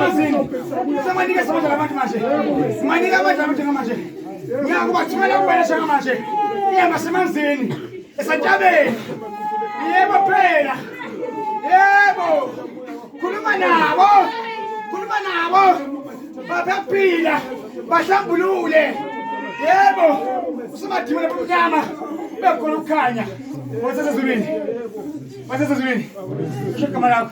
mazini. Samanike sabaja labantu manje. Manike abantu manje. Ngiyakubathumela kubelesha manje. Ihamba semanzini. Esajabeni. Yebo phela. Yebo. Khuluma nabo. Khuluma nabo. Baphila. Bahlambulule. Yebo. Usumadimela bomnyama. Bekhona ukukhanya. Wasesezulwini. Wasesezulwini. Shaka malakho.